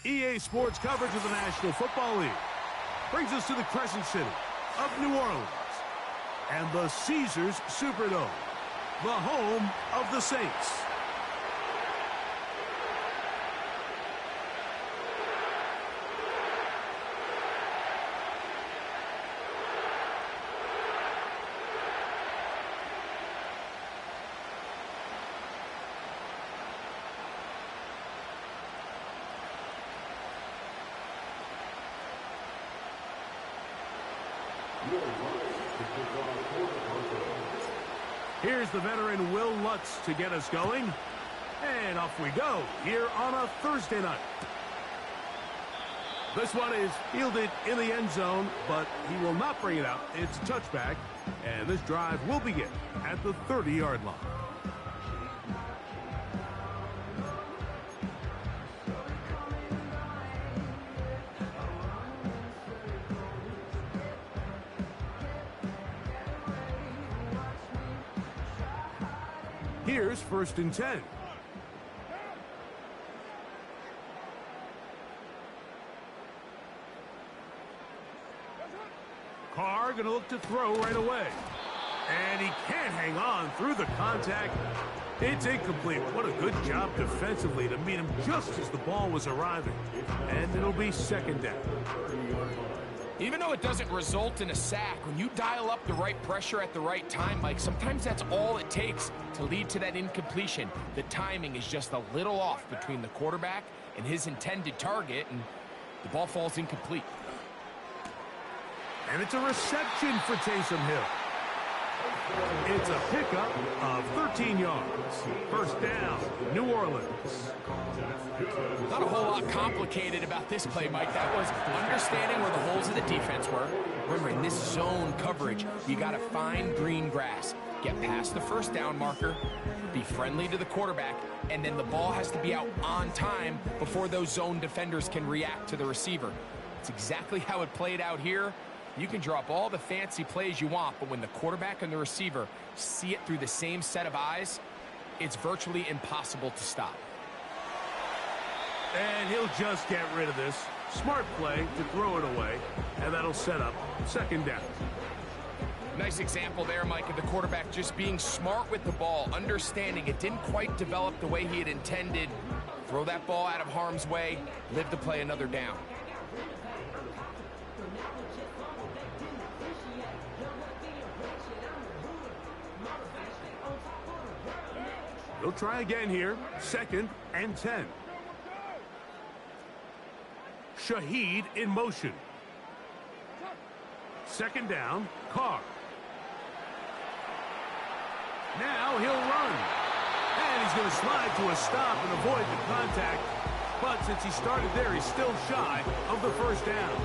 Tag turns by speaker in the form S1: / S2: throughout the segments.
S1: EA Sports coverage of the National Football League brings us to the Crescent City of New Orleans and the Caesars Superdome, the home of the Saints. Here's the veteran Will Lutz to get us going. And off we go here on a Thursday night. This one is fielded in the end zone, but he will not bring it out. It's touchback, and this drive will begin at the 30-yard line. Here's 1st and 10. Carr going to look to throw right away. And he can't hang on through the contact. It's incomplete. What a good job defensively to meet him just as the ball was arriving. And it'll be 2nd down.
S2: Even though it doesn't result in a sack, when you dial up the right pressure at the right time, Mike, sometimes that's all it takes to lead to that incompletion. The timing is just a little off between the quarterback and his intended target, and the ball falls incomplete.
S1: And it's a reception for Taysom Hill. It's a pickup of 13 yards. 1st down, New Orleans.
S2: Not a whole lot complicated about this play, Mike. That was understanding where the holes of the defense were. Remember, in this zone coverage, you got to find green grass. Get past the 1st down marker, be friendly to the quarterback, and then the ball has to be out on time before those zone defenders can react to the receiver. It's exactly how it played out here. You can drop all the fancy plays you want, but when the quarterback and the receiver see it through the same set of eyes, it's virtually impossible to stop.
S1: And he'll just get rid of this. Smart play to throw it away, and that'll set up 2nd down.
S2: Nice example there, Mike, of the quarterback just being smart with the ball, understanding it didn't quite develop the way he had intended. Throw that ball out of harm's way, live to play another down.
S1: He'll try again here. 2nd and 10. Shaheed in motion. 2nd down, Carr. Now he'll run. And he's going to slide to a stop and avoid the contact. But since he started there, he's still shy of the 1st down.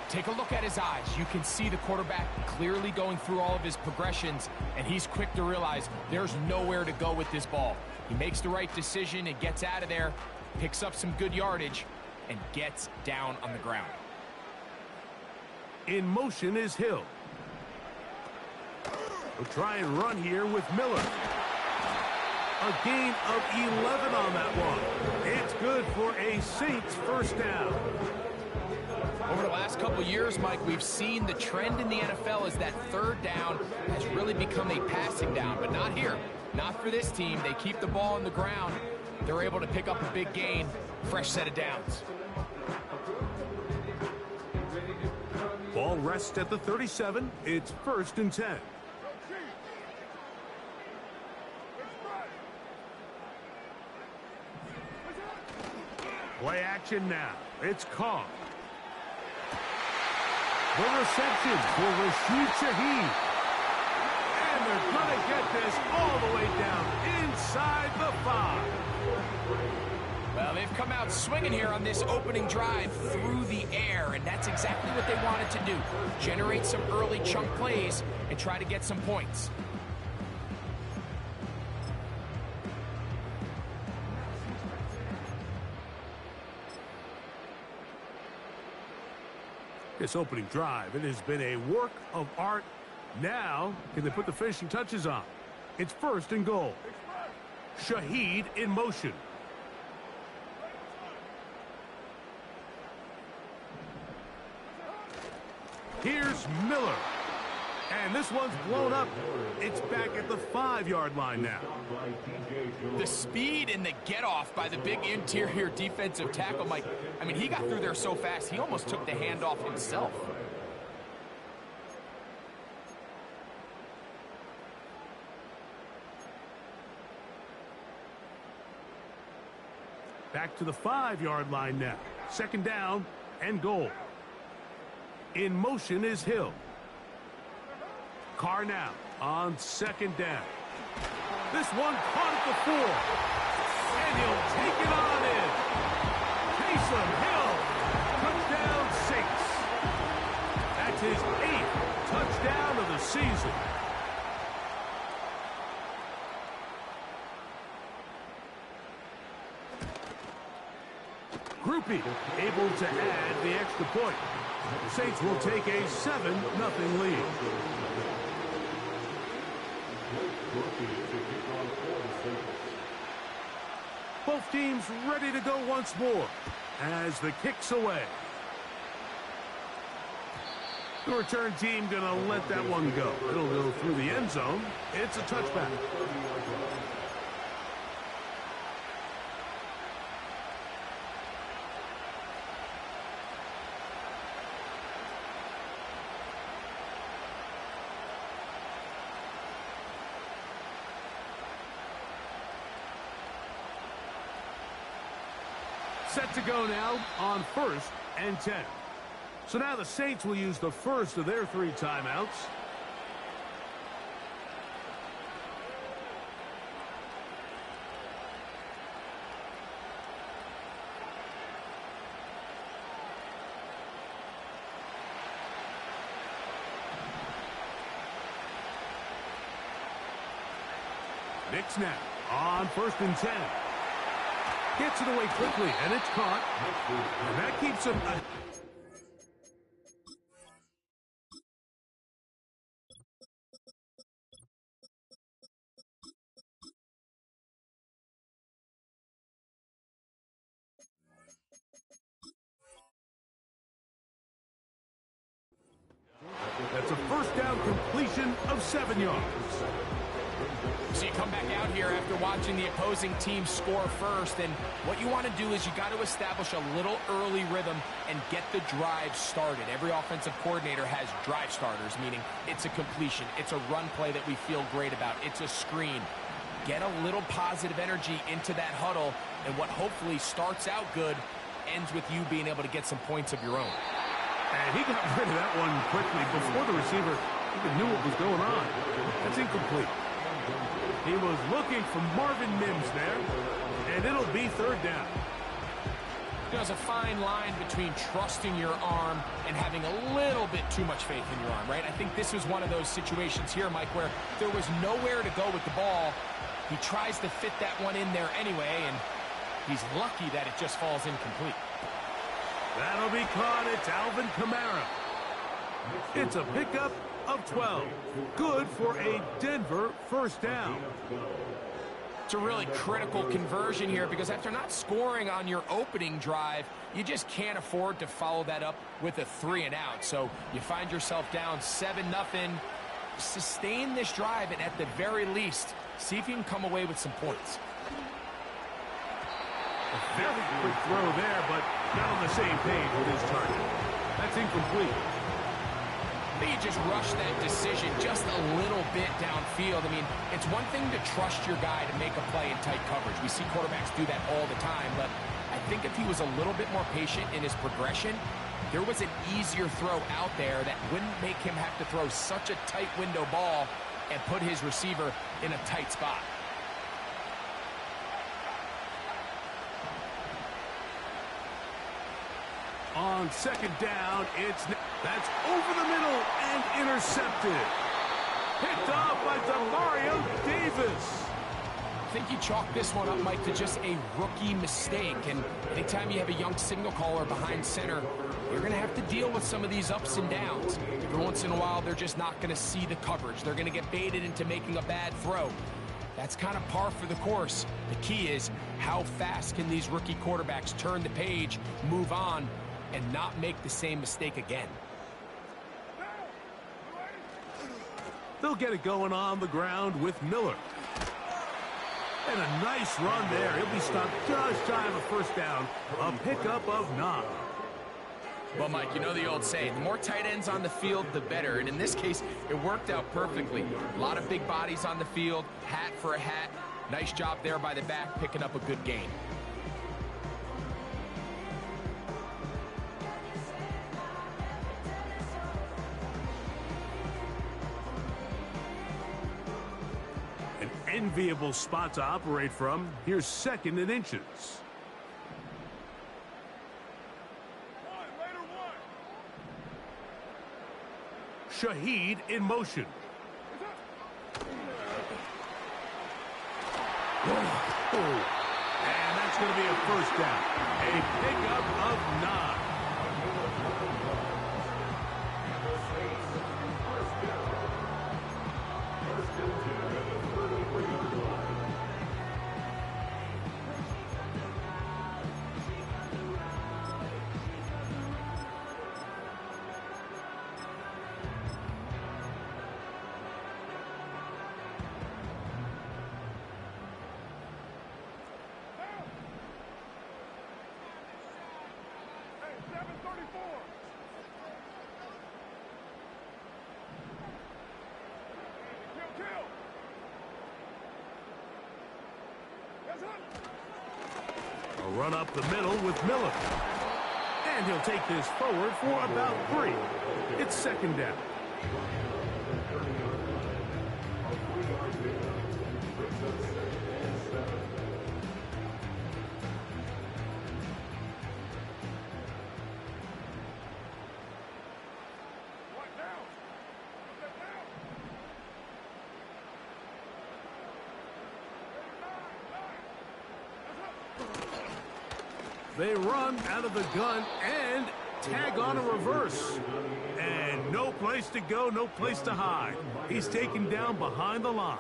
S2: Take a look at his eyes. You can see the quarterback clearly going through all of his progressions, and he's quick to realize there's nowhere to go with this ball. He makes the right decision and gets out of there, picks up some good yardage, and gets down on the ground.
S1: In motion is Hill. We'll try and run here with Miller. A gain of 11 on that one. It's good for a Saints 1st down.
S2: Over the last couple years, Mike, we've seen the trend in the NFL is that 3rd down has really become a passing down, but not here. Not for this team. They keep the ball on the ground. They're able to pick up a big gain. Fresh set of downs.
S1: Ball rests at the 37. It's 1st and 10. Play action now. It's Carr. The reception for Rashid Shaheed. And they're going to get this all the way down inside the 5.
S2: Well, they've come out swinging here on this opening drive through the air, and that's exactly what they wanted to do. Generate some early chunk plays and try to get some points.
S1: This opening drive, it has been a work of art. Now, can they put the finishing touches on? It's 1st and goal. Shaheed in motion. Here's Miller. And this one's blown up. It's back at the 5-yard line now.
S2: The speed and the get-off by the big interior defensive tackle, Mike. I mean, he got through there so fast, he almost took the handoff himself.
S1: Back to the 5-yard line now. 2nd down and goal. In motion is Hill. Carr now on 2nd down. This one caught at the 4. And he'll take it on in. Taysom Hill. Touchdown Saints. That's his 8th touchdown of the season. Groupie able to add the extra point. The Saints will take a 7-0 lead. Both teams ready to go once more as the kick's away. The return team going to let that one go. It'll go through the end zone. It's a touchback. Set to go now on 1st and 10. So now the Saints will use the first of their 3 timeouts. Knicks now on 1st and 10. Gets it away quickly, and it's caught. And that keeps him... That's a 1st down completion of 7 yards.
S2: So you come back out here after watching the opposing team score first, and what you want to do is you got to establish a little early rhythm and get the drive started. Every offensive coordinator has drive starters, meaning it's a completion, it's a run play that we feel great about, it's a screen. Get a little positive energy into that huddle, and what hopefully starts out good ends with you being able to get some points of your own.
S1: And he got rid of that one quickly before the receiver even knew what was going on. That's incomplete. He was looking for Marvin Mims there, and it'll be 3rd down.
S2: There's a fine line between trusting your arm and having a little bit too much faith in your arm, right? I think this was one of those situations here, Mike, where there was nowhere to go with the ball. He tries to fit that one in there anyway, and he's lucky that it just falls incomplete.
S1: That'll be caught. It's Alvin Kamara. It's a pickup of 12. Good for a Denver 1st down.
S2: It's a really critical conversion here because after not scoring on your opening drive, you just can't afford to follow that up with a 3 and out. So you find yourself down 7-0. Sustain this drive and at the very least, see if you can come away with some points.
S1: A very quick throw there, but not on the same page with his target. That's incomplete.
S2: I think you just rush that decision just a little bit downfield. I mean, it's one thing to trust your guy to make a play in tight coverage. We see quarterbacks do that all the time, but I think if he was a little bit more patient in his progression, there was an easier throw out there that wouldn't make him have to throw such a tight window ball and put his receiver in a tight spot.
S1: On 2nd down, that's over the middle and intercepted. Picked off by Demario Davis.
S2: I think you chalk this one up, Mike, to just a rookie mistake. And anytime you have a young signal caller behind center, you're going to have to deal with some of these ups and downs. Every once in a while, they're just not going to see the coverage. They're going to get baited into making a bad throw. That's kind of par for the course. The key is how fast can these rookie quarterbacks turn the page, move on, and not make the same mistake again.
S1: They'll get it going on the ground with Miller. And a nice run there. He'll be stopped just shy of a first down. A pickup of 9.
S2: Well, Mike, you know the old saying, the more tight ends on the field, the better. And in this case, it worked out perfectly. A lot of big bodies on the field, hat for a hat. Nice job there by the back, picking up a good gain.
S1: An enviable spot to operate from. Here's 2nd and inches. Shaheed in motion. And that's going to be a first down. A pickup of 9. A run up the middle with Miller. And he'll take this forward for about 3. It's 2nd down. They run out of the gun and tag on a reverse. And no place to go, no place to hide. He's taken down behind the line.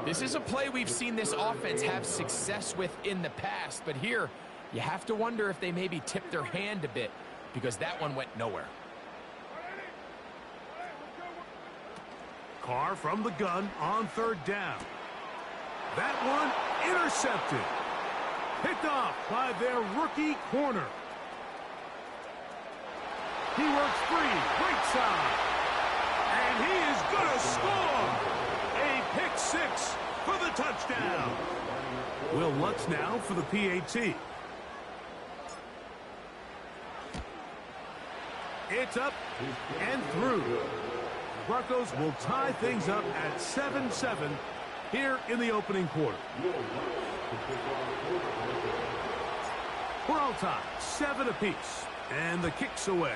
S2: This is a play we've seen this offense have success with in the past, but here you have to wonder if they maybe tipped their hand a bit because that one went nowhere.
S1: Carr from the gun on 3rd down. That one intercepted. Picked off by their rookie corner. He works free, right side. And he is going to score. A pick 6 for the touchdown. Will Lutz now for the PAT. It's up and through. Broncos will tie things up at 7-7 here in the opening quarter. We're all tied, 7 apiece, and the kick's away.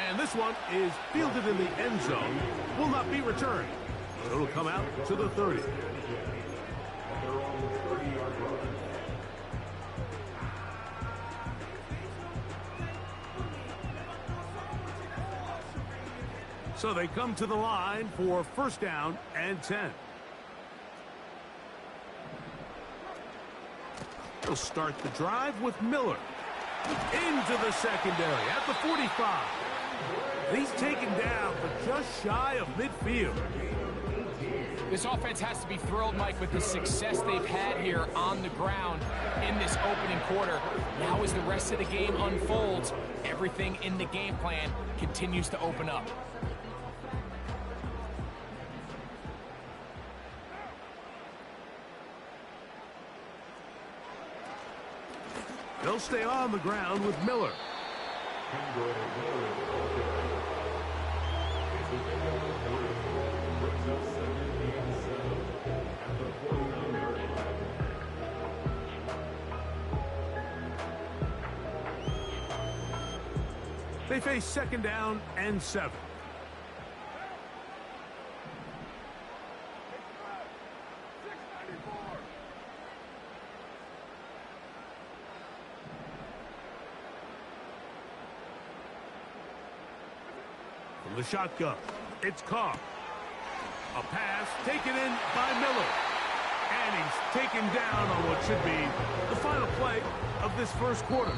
S1: And this one is fielded in the end zone, will not be returned. It'll come out to the 30. So they come to the line for 1st down and 10. He'll start the drive with Miller. Into the secondary at the 45. He's taken down for just shy of midfield.
S2: This offense has to be thrilled, Mike, with the success they've had here on the ground in this opening quarter. Now as the rest of the game unfolds, everything in the game plan continues to open up.
S1: They'll stay on the ground with Miller. They face 2nd down and 7. From the shotgun, it's Carr. A pass taken in by Miller. And he's taken down on what should be the final play of this 1st quarter.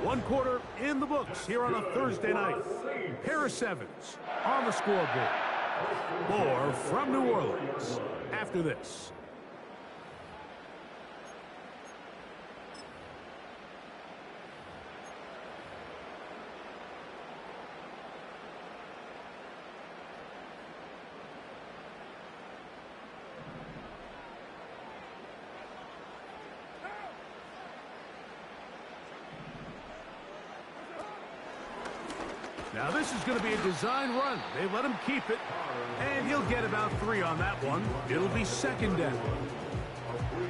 S1: One quarter in the books here on a Thursday night. Pair of sevens on the scoreboard. More from New Orleans after this. Now this is going to be a design run. They let him keep it, and he'll get about 3 on that one. It'll be second down.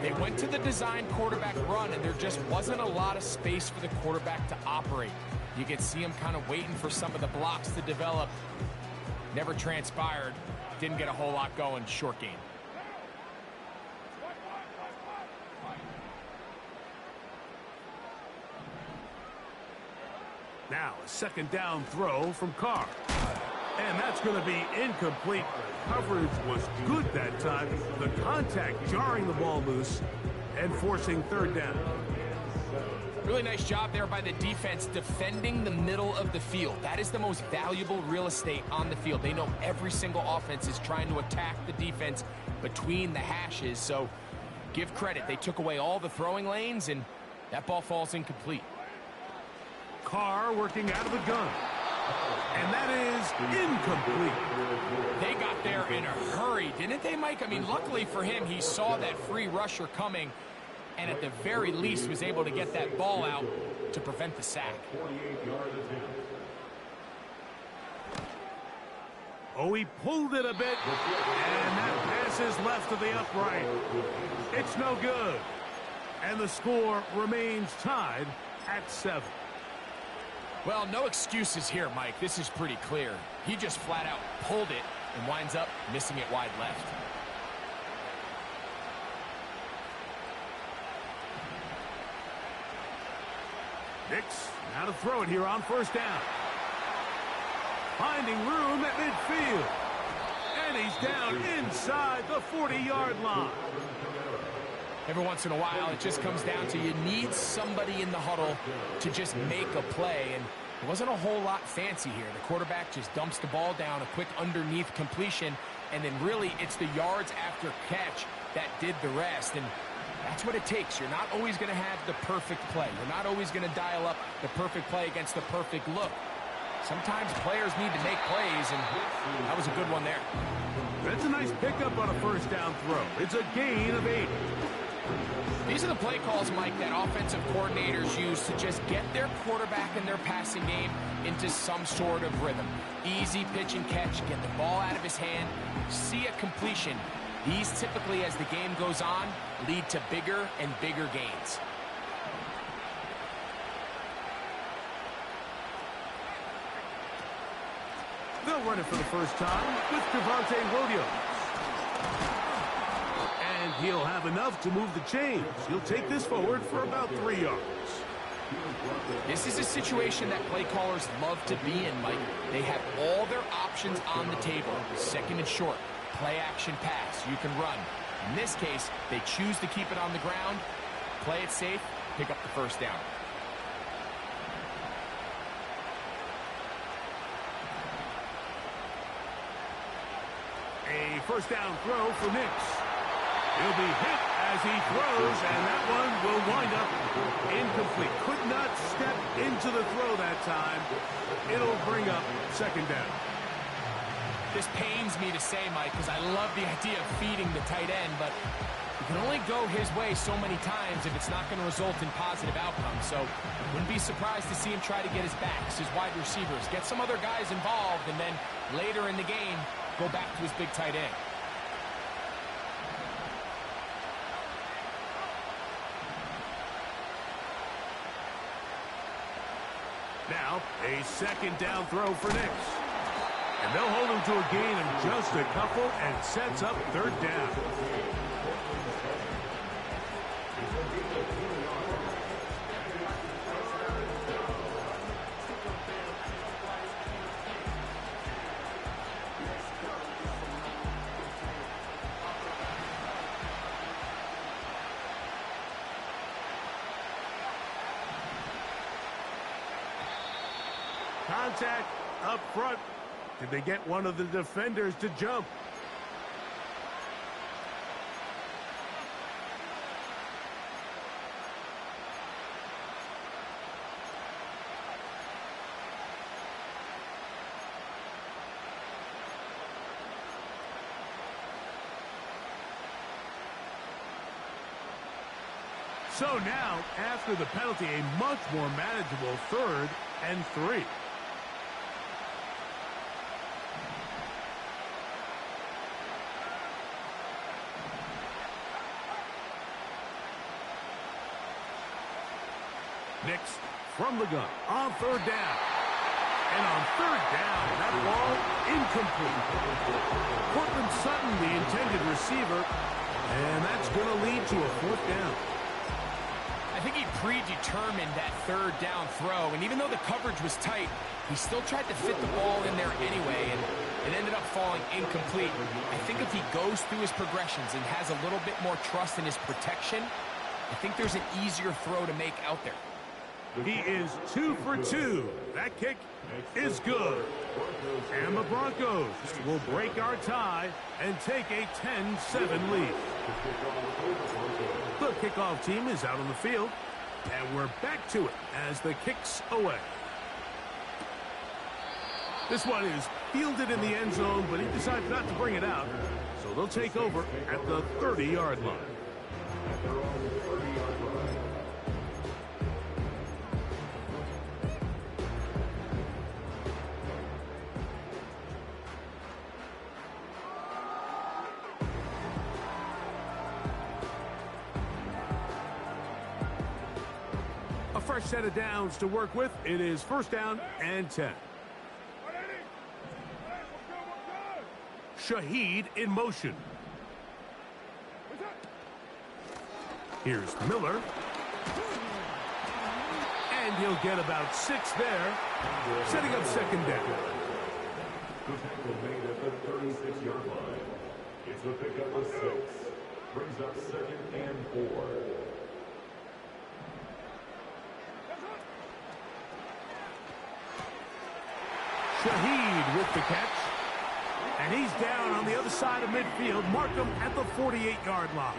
S2: They went to the design quarterback run, and there just wasn't a lot of space for the quarterback to operate. You could see him kind of waiting for some of the blocks to develop. Never transpired. Didn't get a whole lot going. Short game.
S1: Now, a second down throw from Carr. And that's going to be incomplete. Coverage was good that time. The contact jarring the ball loose and forcing third down.
S2: Really nice job there by the defense defending the middle of the field. That is the most valuable real estate on the field. They know every single offense is trying to attack the defense between the hashes. So give credit. They took away all the throwing lanes, and that ball falls incomplete.
S1: Carr working out of the gun. And that is incomplete.
S2: They got there in a hurry, didn't they, Mike? I mean, luckily for him, he saw that free rusher coming, and at the very least was able to get that ball out to prevent the sack.
S1: Oh, he pulled it a bit, and that pass is left to the upright. It's no good. And the score remains tied at 7.
S2: Well, no excuses here, Mike. This is pretty clear. He just flat out pulled it and winds up missing it wide left.
S1: Nix, now to throw it here on first down. Finding room at midfield. And he's down inside the 40-yard line.
S2: Every once in a while, it just comes down to you need somebody in the huddle to just make a play, and it wasn't a whole lot fancy here. The quarterback just dumps the ball down, a quick underneath completion, and then really it's the yards after catch that did the rest, and that's what it takes. You're not always going to have the perfect play. You're not always going to dial up the perfect play against the perfect look. Sometimes players need to make plays, and that was a good one there.
S1: That's a nice pickup on a first down throw. It's a gain of 8.
S2: These are the play calls, Mike, that offensive coordinators use to just get their quarterback and their passing game into some sort of rhythm. Easy pitch and catch, get the ball out of his hand, see a completion. These typically, as the game goes on, lead to bigger and bigger gains.
S1: They'll run it for the first time with Devontae Williams. And he'll have enough to move the chains. He'll take this forward for about 3 yards.
S2: This is a situation that play callers love to be in, Mike. They have all their options on the table. Second and short, play action pass, you can run. In this case, they choose to keep it on the ground, play it safe, pick up the first down.
S1: A first down throw for Nix. He'll be hit as he throws, and that one will wind up incomplete. Could not step into the throw that time. It'll bring up second down.
S2: This pains me to say, Mike, because I love the idea of feeding the tight end, but you can only go his way so many times if it's not going to result in positive outcomes. So wouldn't be surprised to see him try to get his backs, his wide receivers, get some other guys involved, and then later in the game, go back to his big tight end.
S1: Now, a second down throw for Nix. And they'll hold him to a gain of just a couple and sets up third down. Contact up front. Did they get one of the defenders to jump? So now, after the penalty, a much more manageable 3rd and 3. Next, from the gun, on 3rd down. And on 3rd down, that ball incomplete. Cortland Sutton, the intended receiver, and that's going to lead to a 4th down.
S2: I think he predetermined that 3rd down throw, and even though the coverage was tight, he still tried to fit the ball in there anyway, and it ended up falling incomplete. I think if he goes through his progressions and has a little bit more trust in his protection, I think there's an easier throw to make out there.
S1: He is 2 for 2. That kick is good. And the Broncos will break our tie and take a 10-7 lead. The kickoff team is out on the field, and we're back to it as the kick's away. This one is fielded in the end zone, but he decides not to bring it out, so they'll take over at the 30-yard line. Fresh set of downs to work with. It is 1st down and 10. Shaheed in motion. Here's Miller. And he'll get about 6 there, setting up 2nd down.
S3: Made at the 36-yard line. It's a pickup of 6. Brings up 2nd and 4.
S1: Shaheed with the catch. And he's down on the other side of midfield. Mark him at the 48-yard line.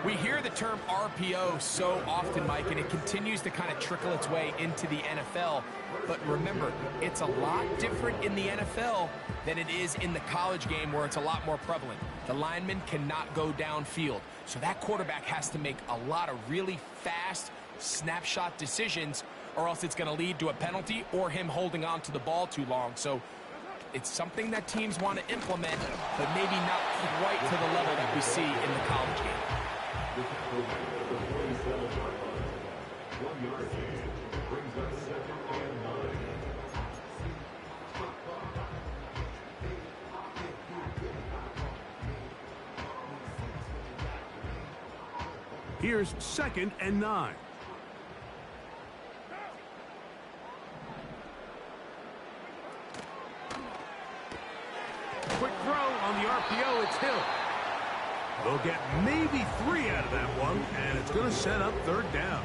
S2: We hear the term RPO so often, Mike, and it continues to kind of trickle its way into the NFL. But remember, it's a lot different in the NFL than it is in the college game where it's a lot more prevalent. The lineman cannot go downfield. So that quarterback has to make a lot of really fast snapshot decisions, or else it's going to lead to a penalty or him holding on to the ball too long. So it's something that teams want to implement, but maybe not quite to the level that we see in the college game.
S1: Here's 2nd and 9. Quick throw on the RPO. It's Hill. They'll get maybe 3 out of that one, and it's going to set up 3rd down.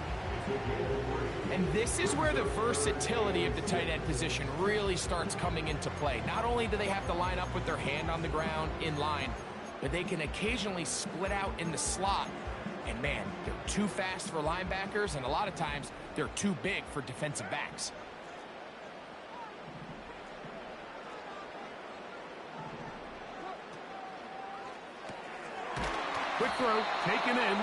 S2: And this is where the versatility of the tight end position really starts coming into play. Not only do they have to line up with their hand on the ground in line, but they can occasionally split out in the slot. And man, they're too fast for linebackers, and a lot of times they're too big for defensive backs.
S1: Quick throw, taken in,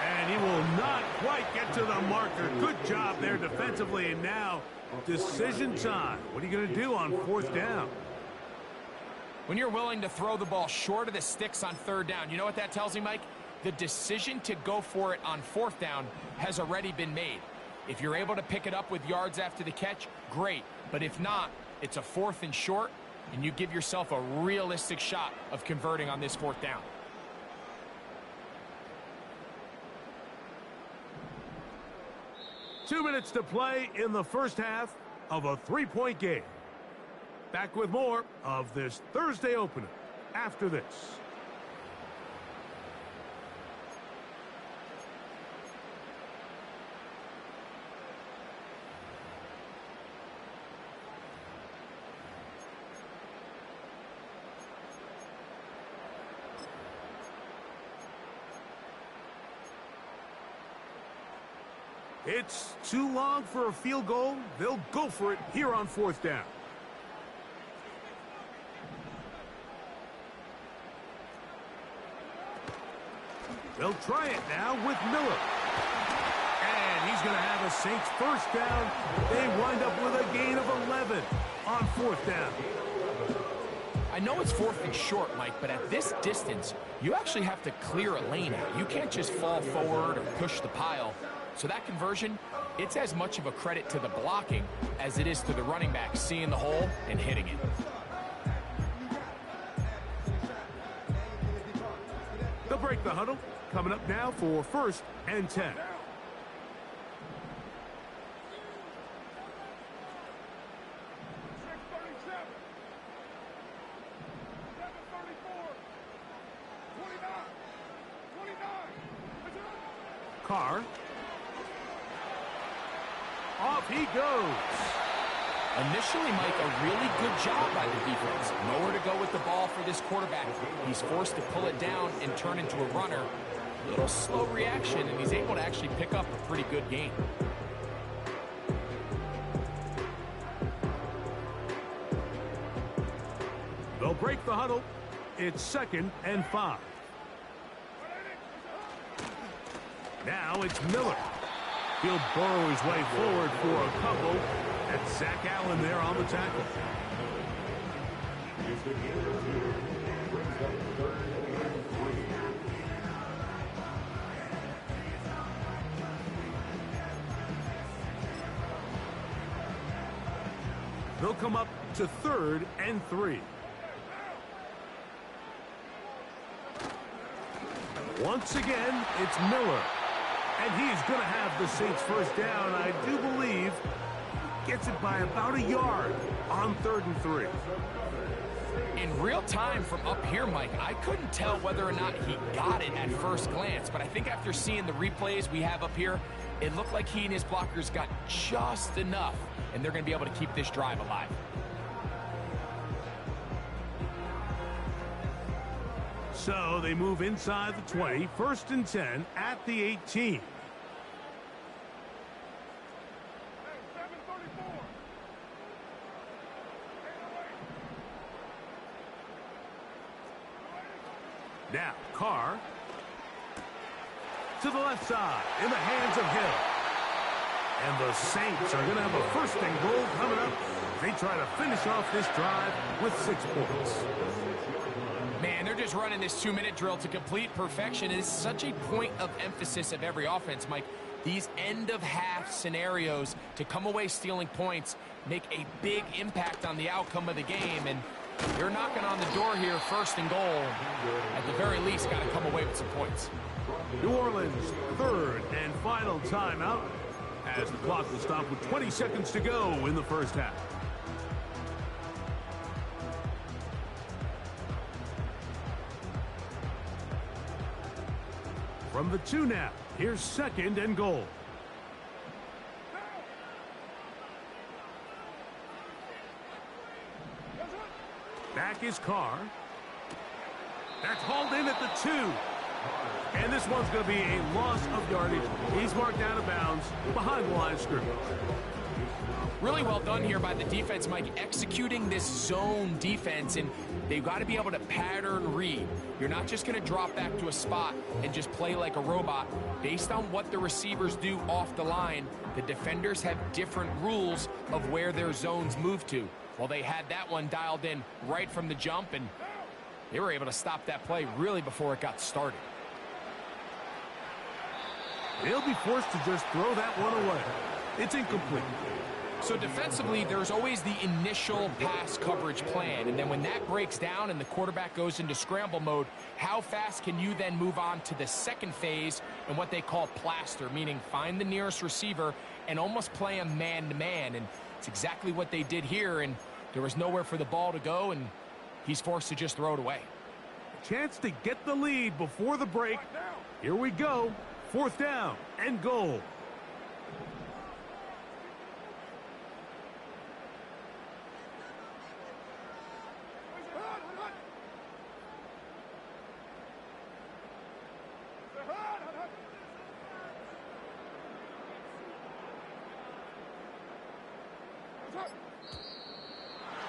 S1: and he will not quite get to the marker. Good job there defensively, and now decision time. What are you going to do on 4th down?
S2: When you're willing to throw the ball short of the sticks on 3rd down, you know what that tells me, Mike? The decision to go for it on 4th down has already been made. If you're able to pick it up with yards after the catch, great. But if not, it's a 4th and short, and you give yourself a realistic shot of converting on this 4th down.
S1: Two minutes to play in the first half of a 3-point game. Back with more of this Thursday opener after this. It's too long for a field goal. They'll go for it here on 4th down. They'll try it now with Miller. And he's going to have a Saints first down. They wind up with a gain of 11 on 4th down.
S2: I know it's 4th and short, Mike, but at this distance, you actually have to clear a lane out. You can't just fall forward or push the pile. So that conversion, it's as much of a credit to the blocking as it is to the running back seeing the hole and hitting it.
S1: They'll break the huddle. Coming up now for 1st and 10. Carr. Off he goes.
S2: Initially, Mike, a really good job by the defense. Nowhere to go with the ball for this quarterback. He's forced to pull it down and turn into a runner. A little slow reaction, and he's able to actually pick up a pretty good game.
S1: They'll break the huddle. It's 2nd and 5. Now it's Miller. He'll burrow his way forward for a couple. That's Zach Allen there on the tackle.
S3: He's the game of 2. Brings up 3rd and 3.
S1: They'll come up to 3rd and 3. Once again, it's Miller. And he's going to have the Saints first down, I do believe. Gets it by about a yard on 3rd and 3.
S2: In real time from up here, Mike, I couldn't tell whether or not he got it at first glance, but I think after seeing the replays we have up here, it looked like he and his blockers got just enough, and they're going to be able to keep this drive alive.
S1: So they move inside the 20, 1st and 10 at the 18. Now, Carr to the left side in the hands of Hill. And the Saints are going to have a 1st and goal coming up. They try to finish off this drive with 6 points.
S2: Man, they're just running this 2-minute drill to complete perfection. It's such a point of emphasis of every offense, Mike. These end-of-half scenarios to come away stealing points make a big impact on the outcome of the game. And you're knocking on the door here, 1st and goal. At the very least, got to come away with some points.
S1: New Orleans, 3rd and final timeout as the clock will stop with 20 seconds to go in the 1st half. From the 2 now, here's 2nd and goal. Back is Carr. That's hauled in at the 2. And this one's going to be a loss of yardage. He's marked out of bounds behind the line of scrimmage.
S2: Really well done here by the defense, Mike, executing this zone defense, and they've got to be able to pattern read. You're not just going to drop back to a spot and just play like a robot. Based on what the receivers do off the line, the defenders have different rules of where their zones move to. Well, they had that one dialed in right from the jump, and they were able to stop that play really before it got started.
S1: They'll be forced to just throw that one away. It's incomplete.
S2: So defensively, there's always the initial pass coverage plan, and then when that breaks down and the quarterback goes into scramble mode, how fast can you then move on to the second phase and what they call plaster, meaning find the nearest receiver and almost play a man-to-man, and it's exactly what they did here, and there was nowhere for the ball to go, and he's forced to just throw it away.
S1: Chance to get the lead before the break. Here we go. 4th down and goal.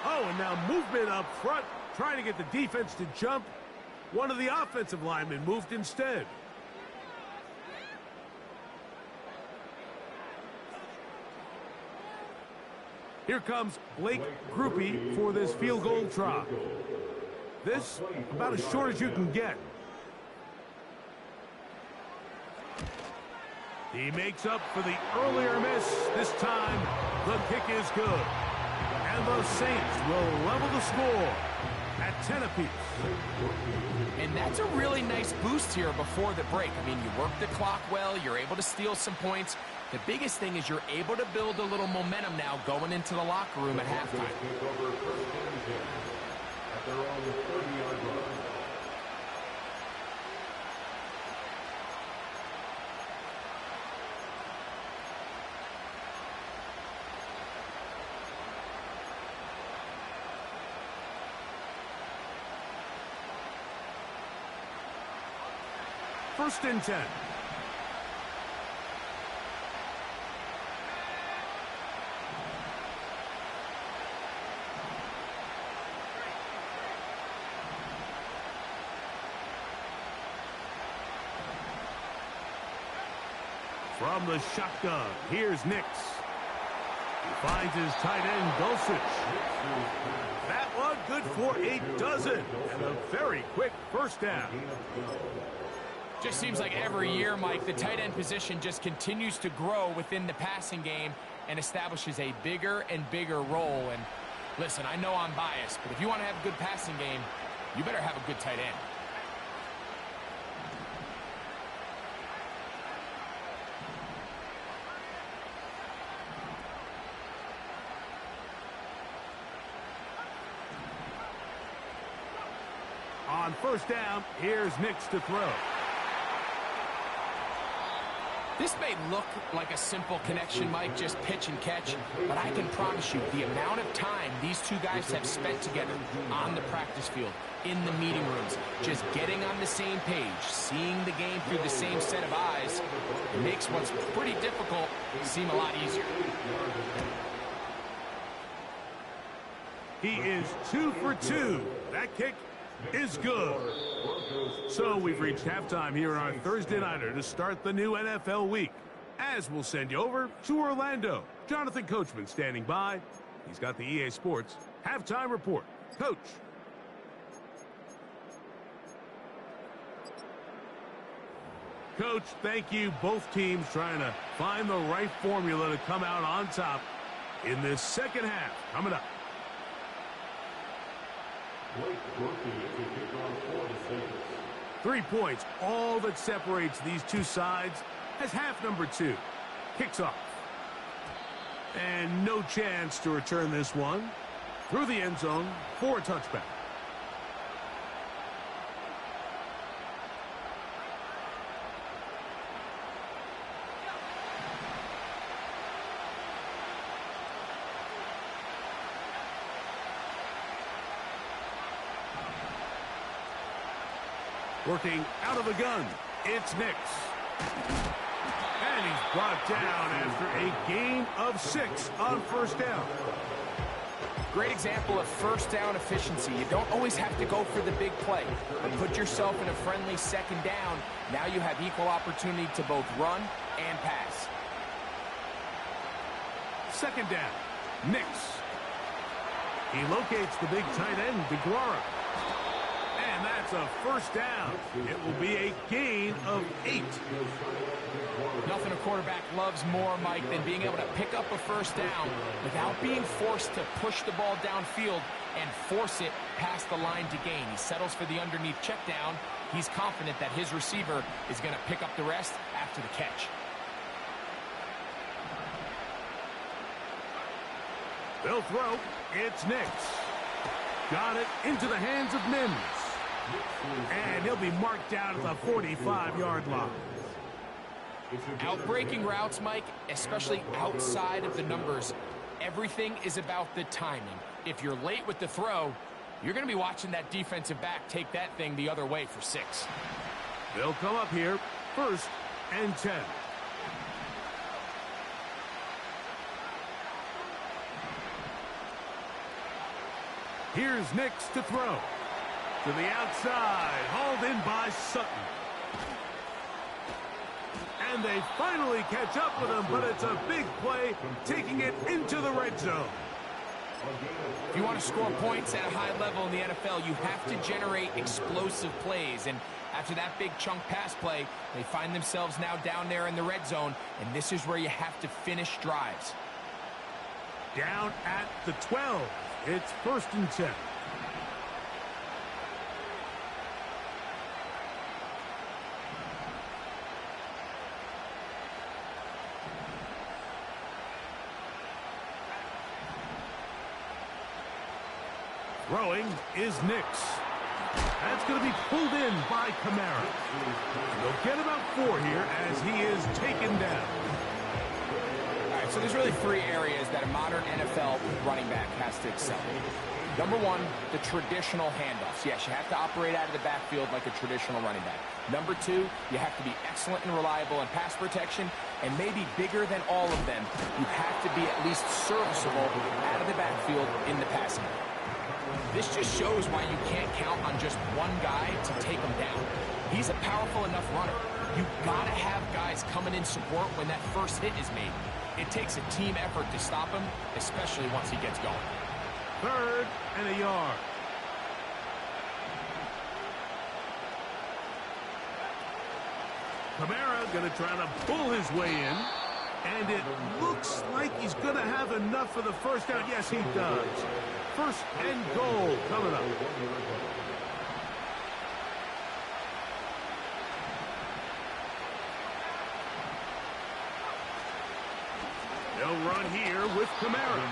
S1: Oh, and now movement up front, trying to get the defense to jump. One of the offensive linemen moved instead. Here comes Blake Grupe for this field goal try. This, about as short as you can get. He makes up for the earlier miss. This time, the kick is good. And the Saints will level the score at 10 apiece.
S2: And that's a really nice boost here before the break. I mean, you work the clock well, you're able to steal some points. The biggest thing is you're able to build a little momentum now going into the locker room at halftime.
S1: First and 10. From the shotgun, here's Nix. He finds his tight end, Dulcich. That one good for a dozen. And a very quick first down.
S2: Just seems like every year, Mike, the tight end position just continues to grow within the passing game and establishes a bigger and bigger role. And listen, I know I'm biased, but if you want to have a good passing game, you better have a good tight end.
S1: On first down, here's Nix to throw.
S2: This may look like a simple connection, Mike, just pitch and catch, but I can promise you the amount of time these two guys have spent together on the practice field, in the meeting rooms, just getting on the same page, seeing the game through the same set of eyes, it makes what's pretty difficult seem a lot easier.
S1: He is 2 for 2. That kick is good. So we've reached halftime here on our Thursday Nighter to start the new NFL week. As we'll send you over to Orlando. Jonathan Coachman standing by. He's got the EA Sports halftime report. Coach. Coach, thank you. Both teams trying to find the right formula to come out on top in this second half. Coming up. 3 points, all that separates these two sides as half number 2 kicks off. And no chance to return this one through the end zone for a touchback. Working out of the gun, it's Nix. And he's brought down after a gain of 6 on first down.
S2: Great example of first down efficiency. You don't always have to go for the big play, but put yourself in a friendly second down. Now you have equal opportunity to both run and pass.
S1: Second down, Nix. He locates the big tight end, DeGuara. And that's a first down. It will be a gain of 8.
S2: Nothing a quarterback loves more, Mike, than being able to pick up a first down without being forced to push the ball downfield and force it past the line to gain. He settles for the underneath check down. He's confident that his receiver is going to pick up the rest after the catch.
S1: They'll throw. It's Nix. Got it into the hands of Mims. And he'll be marked down at the 45-yard line.
S2: Outbreaking routes, Mike, especially outside of the numbers, everything is about the timing. If you're late with the throw, you're going to be watching that defensive back take that thing the other way for 6.
S1: They'll come up here, first and 10. Here's Nix to throw. To the outside, hauled in by Sutton. And they finally catch up with him, but it's a big play, taking it into the red zone.
S2: If you want to score points at a high level in the NFL, you have to generate explosive plays. And after that big chunk pass play, they find themselves now down there in the red zone, and this is where you have to finish drives.
S1: Down at the 12. It's 1st and 10. Throwing is Nix. That's going to be pulled in by Kamara. They'll get about 4 here as he is taken down.
S2: All right, so there's really 3 areas that a modern NFL running back has to excel in. Number 1, the traditional handoffs. Yes, you have to operate out of the backfield like a traditional running back. Number 2, you have to be excellent and reliable in pass protection, and maybe bigger than all of them, you have to be at least serviceable out of the backfield in the passing game. This just shows why you can't count on just one guy to take him down. He's a powerful enough runner. You've got to have guys coming in support when that first hit is made. It takes a team effort to stop him, especially once he gets going.
S1: 3rd and a yard. Kamara going to try to pull his way in. And it looks like he's going to have enough for the first down. Yes, he does. 1st and goal coming up. They'll run here with Kamara.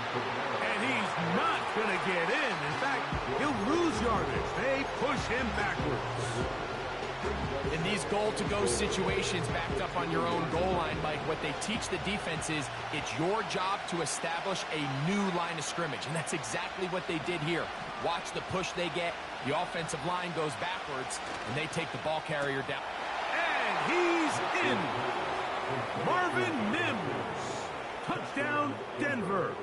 S1: And he's not going to get in. In fact, he'll lose yardage. They push him backwards.
S2: In these goal-to-go situations backed up on your own goal line, Mike, what they teach the defense is it's your job to establish a new line of scrimmage, and that's exactly what they did here. Watch the push they get. The offensive line goes backwards, and they take the ball carrier down.
S1: And he's in. Marvin Mims. Touchdown, Denver.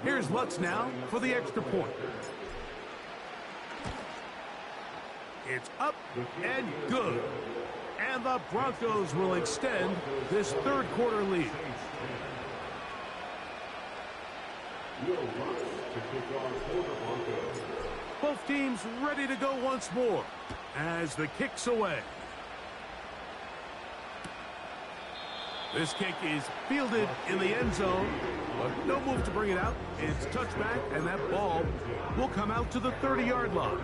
S1: Here's Lutz now for the extra point. It's up and good. And the Broncos will extend this 3rd quarter lead. Both teams ready to go once more as the kick's away. This kick is fielded in the end zone, but no move to bring it out. It's touchback, and that ball will come out to the 30-yard line.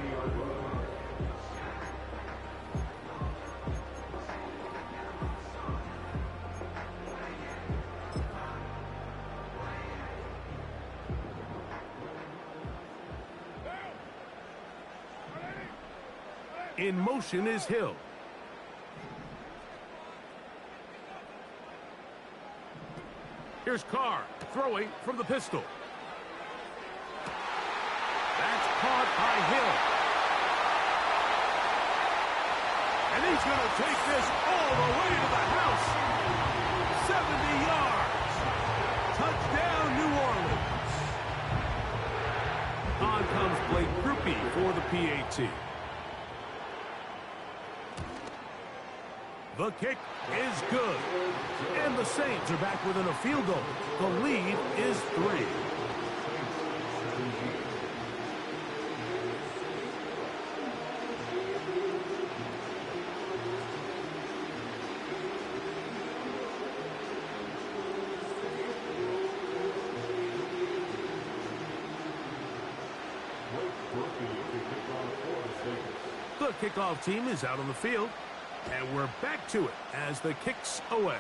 S1: In motion is Hill. Here's Carr throwing from the pistol. That's caught by Hill. And he's going to take this all the way to the house. 70 yards. Touchdown, New Orleans. On comes Blake Grupe for the PAT. The kick is good. And the Saints are back within a field goal. The lead is 3. The kickoff team is out on the field. And we're back to it as the kick's away.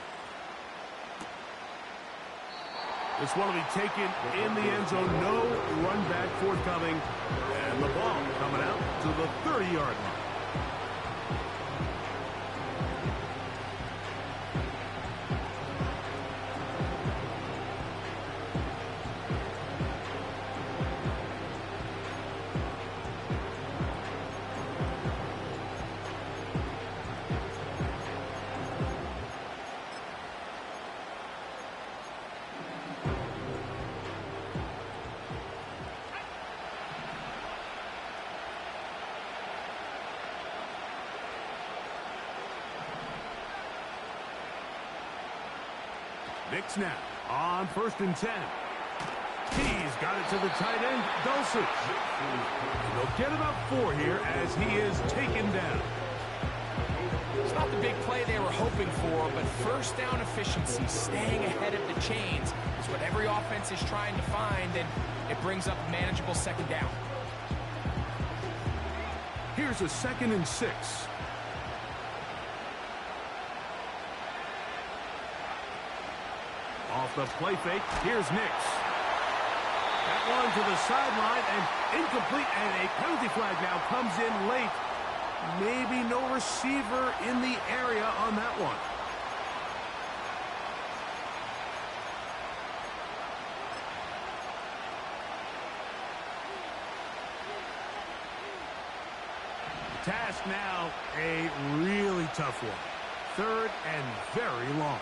S1: This one will be taken in the end zone. No run back forthcoming. And the ball coming out to the 30-yard line. Knicks now on 1st and 10. He's got it to the tight end, Dulcich. They'll get about 4 here as he is taken down.
S2: It's not the big play they were hoping for, but first down efficiency, staying ahead of the chains, is what every offense is trying to find, and it brings up a manageable 2nd down.
S1: Here's a 2nd and 6. Off the play fake, here's Nix. That one to the sideline and incomplete, and a penalty flag now comes in late. Maybe no receiver in the area on that one. The task now, a really tough one. 3rd and very long.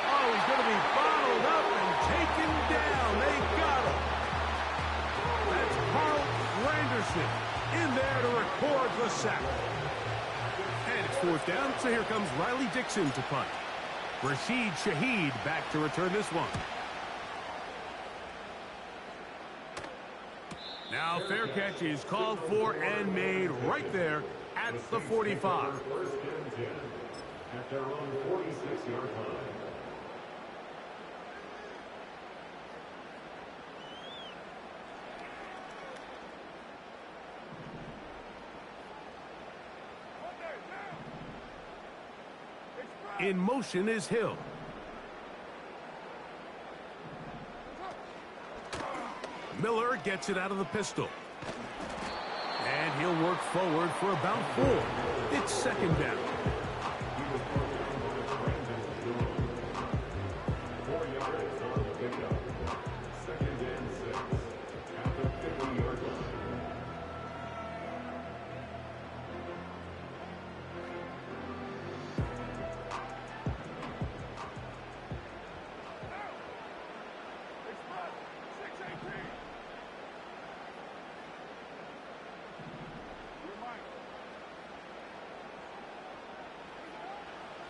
S1: Oh, he's going to be bottled up and taken down. They got him. That's Carl Granderson in there to record the sack. And it's 4th down, so here comes Riley Dixon to punt. Rashid Shaheed back to return this one. Now fair catch is called for and made right there at the 45.
S3: 1st and 10 at their own 46-yard line.
S1: In motion is Hill. Miller gets it out of the pistol. And he'll work forward for about 4. It's 2nd down.
S3: 4 yards on the pickup. 2nd and 6 at the 50-yard line.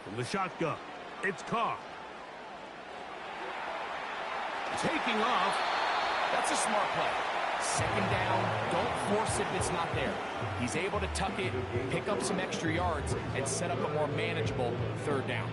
S1: From the shotgun, it's Carr. Taking off.
S2: That's a smart play. 2nd down, don't force it if it's not there. He's able to tuck it, pick up some extra yards, and set up a more manageable 3rd down.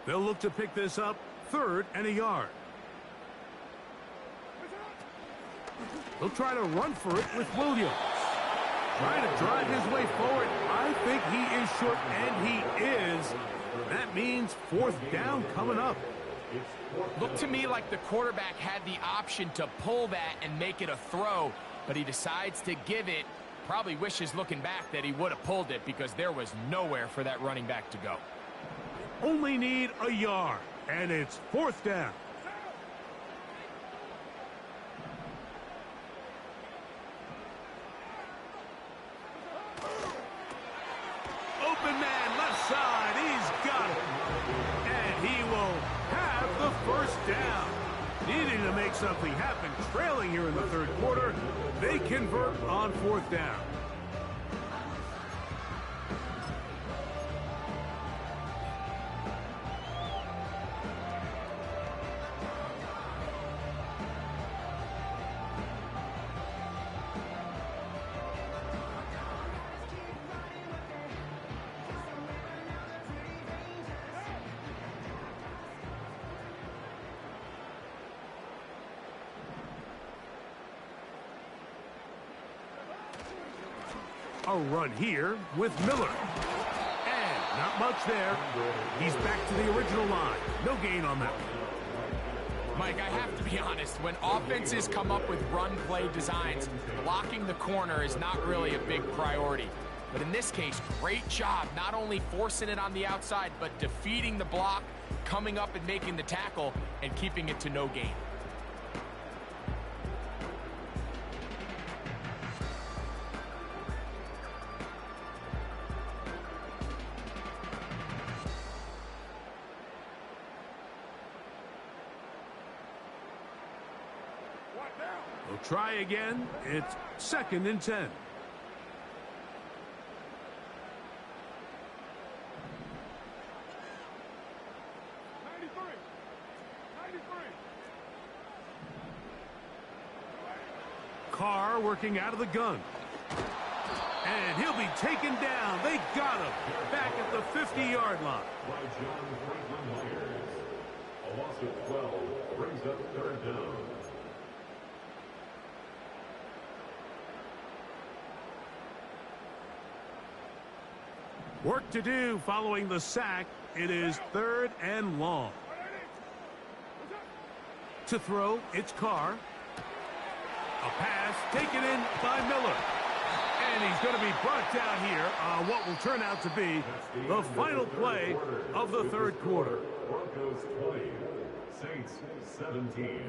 S1: They'll look to pick this up 3rd and a yard. He'll try to run for it with Williams. Trying to drive his way forward. I think he is short, and he is. That means 4th down coming up.
S2: Looked to me like the quarterback had the option to pull that and make it a throw, but he decides to give it. Probably wishes looking back that he would have pulled it because there was nowhere for that running back to go.
S1: Only need a yard, and it's 4th down. Open man, left side, he's got it. And he will have the 1st down. Needing to make something happen, trailing here in the 3rd quarter. They convert on 4th down. A run here with Miller. And not much there. He's back to the original line. No gain on that one.
S2: Mike, I have to be honest. When offenses come up with run play designs, blocking the corner is not really a big priority. But in this case, great job not only forcing it on the outside, but defeating the block, coming up and making the tackle, and keeping it to no gain.
S1: We'll try again. It's 2nd and 10. Carr working out of the gun. And he'll be taken down. They got him back at the 50-yard line.
S3: By John Franklin Myers. A loss of 12 brings up 3rd down.
S1: Work to do following the sack. It is 3rd and long. To throw, it's Carr. A pass taken in by Miller. And he's going to be brought down here on what will turn out to be the final play of the 3rd quarter.
S3: Broncos 20, Saints 17.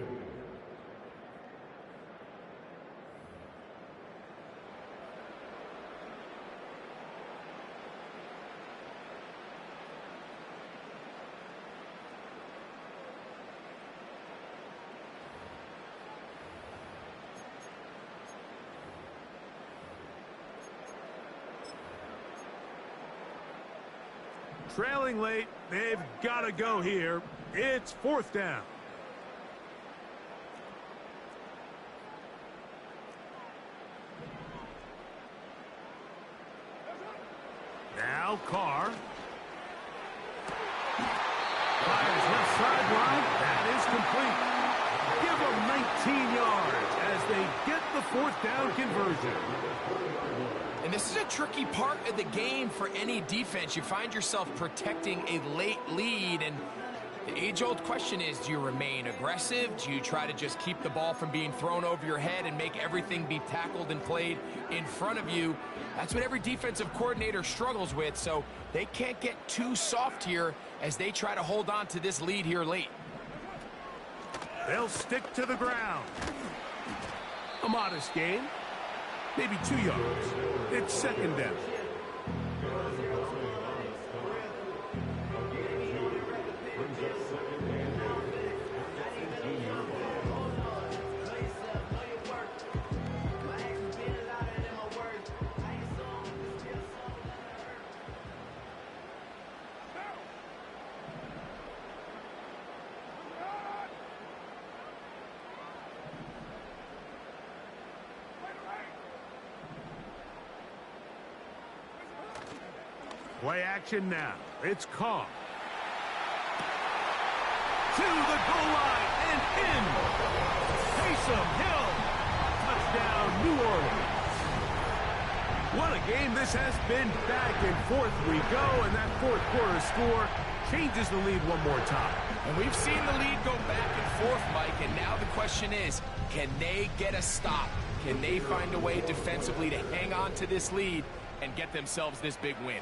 S1: Trailing late, they've got to go here. It's 4th down. Now Carr. Fires left sideline. That is complete. Give them 19 yards as they get the 4th down conversion.
S2: And this is a tricky part of the game for any defense. You find yourself protecting a late lead, and the age-old question is, do you remain aggressive? Do you try to just keep the ball from being thrown over your head and make everything be tackled and played in front of you? That's what every defensive coordinator struggles with, so they can't get too soft here as they try to hold on to this lead here late.
S1: They'll stick to the ground. A modest gain. Maybe 2 yards. It's 2nd down. Play action now. It's Carr. To the goal line and in. Taysom Hill. Touchdown, New Orleans. What a game this has been. Back and forth we go, and that 4th quarter score changes the lead one more time.
S2: And we've seen the lead go back and forth, Mike, and now the question is, can they get a stop? Can they find a way defensively to hang on to this lead and get themselves this big win?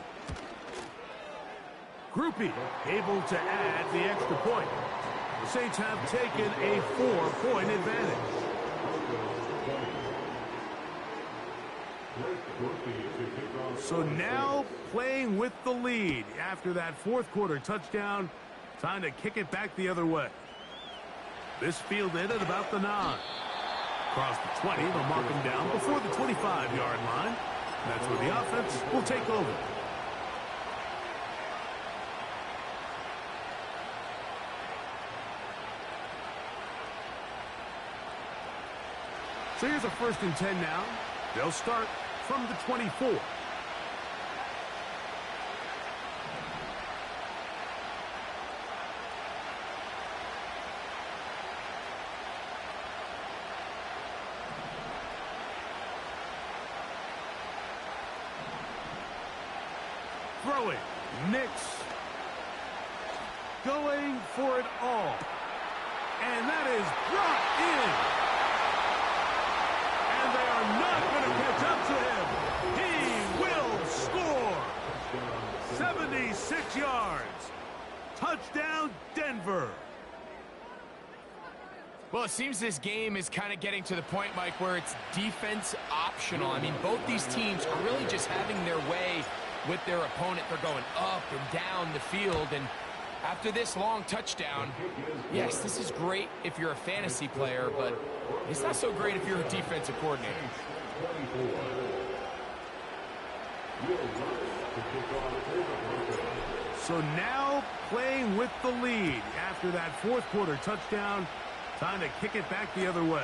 S1: Groupie able to add the extra point. The Saints have taken a 4-point advantage. So now playing with the lead after that 4th quarter touchdown. Time to kick it back the other way. This fielded at about the 9. Across the 20, they'll mark him down before the 25-yard line. That's where the offense will take over. So here's a 1st and 10 now. They'll start from the 24. Throwing. Nix. Going for it all. And that is brought in. And they are not going to catch up to him. He will score. 76 yards. Touchdown, Denver.
S2: Well, it seems this game is kind of getting to the point, Mike, where it's defense optional. I mean, both these teams are really just having their way with their opponent. They're going up and down the field, and After this long touchdown, yes, this is great if you're a fantasy player, but it's not so great if you're a defensive coordinator.
S1: So now playing with the lead after that fourth quarter touchdown, time to kick it back the other way.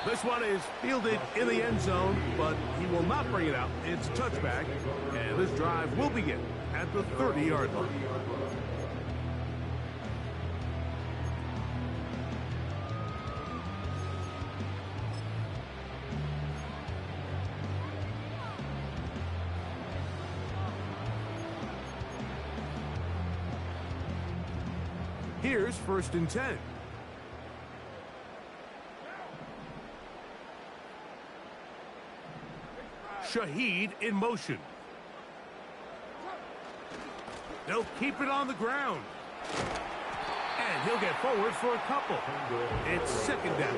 S1: This one is fielded in the end zone, but he will not bring it out. It's touchback, and this drive will begin at the 30-yard line. Here's 1st and 10. Shaheed in motion. They'll keep it on the ground. And he'll get forward for a couple. It's 2nd down.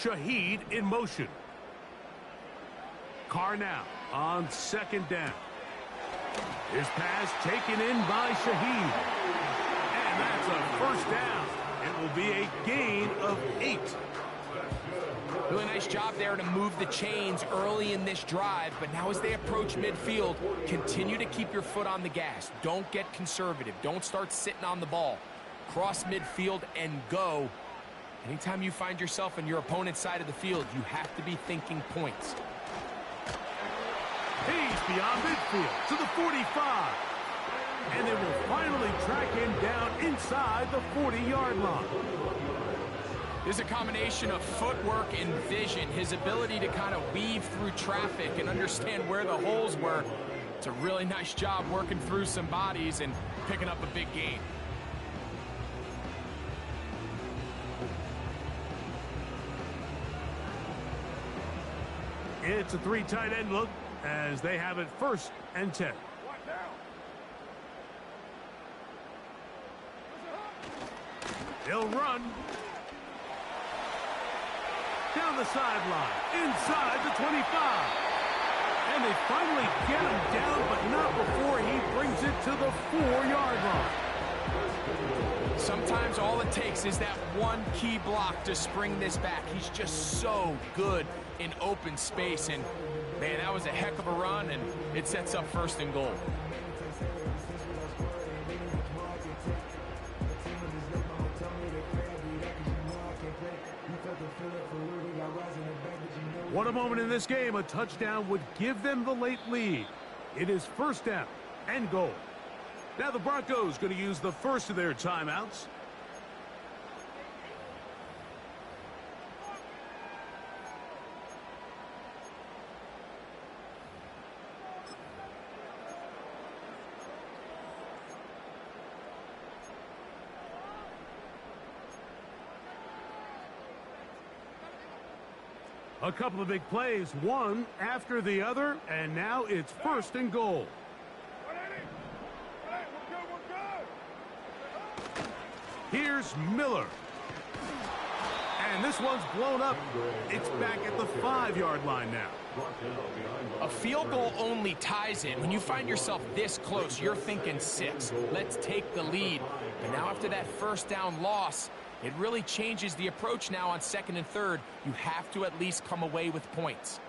S1: Shaheed in motion. Carr now on 2nd down. His pass taken in by Shaheed. And that's a 1st down. It will be a gain of 8.
S2: Really nice job there to move the chains early in this drive, but now as they approach midfield, continue to keep your foot on the gas. Don't get conservative. Don't start sitting on the ball. Cross midfield and go. Anytime you find yourself on your opponent's side of the field, you have to be thinking points.
S1: He's beyond midfield to the 45. And they will finally track him down inside the 40-yard line.
S2: There's a combination of footwork and vision, his ability to kind of weave through traffic and understand where the holes were. It's a really nice job working through some bodies and picking up a big gain.
S1: It's a 3 tight end look as they have it 1st and 10. He'll run. Down the sideline, inside the 25. And they finally get him down, but not before he brings it to the 4-yard line.
S2: Sometimes all it takes is that one key block to spring this back. He's just so good in open space, and man, that was a heck of a run, and it sets up 1st and goal.
S1: What a moment in this game. A touchdown would give them the late lead. It is 1st down and goal. Now the Broncos going to use the first of their timeouts. A couple of big plays, one after the other, and now it's 1st and goal. Here's Miller. And this one's blown up. It's back at the 5-yard line now.
S2: A field goal only ties it. When you find yourself this close, you're thinking 6. Let's take the lead. And now after that 1st down loss, it really changes the approach now on 2nd and 3rd. You have to at least come away with points.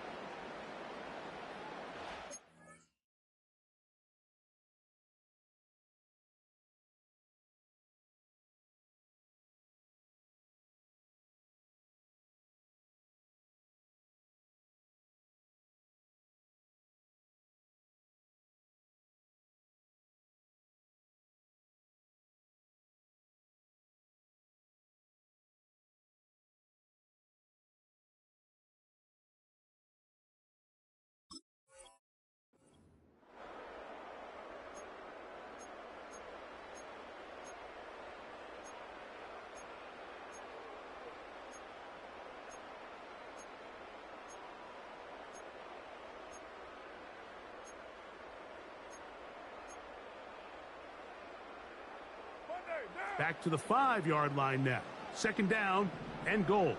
S1: Back to the 5-yard line now. Second down and goal.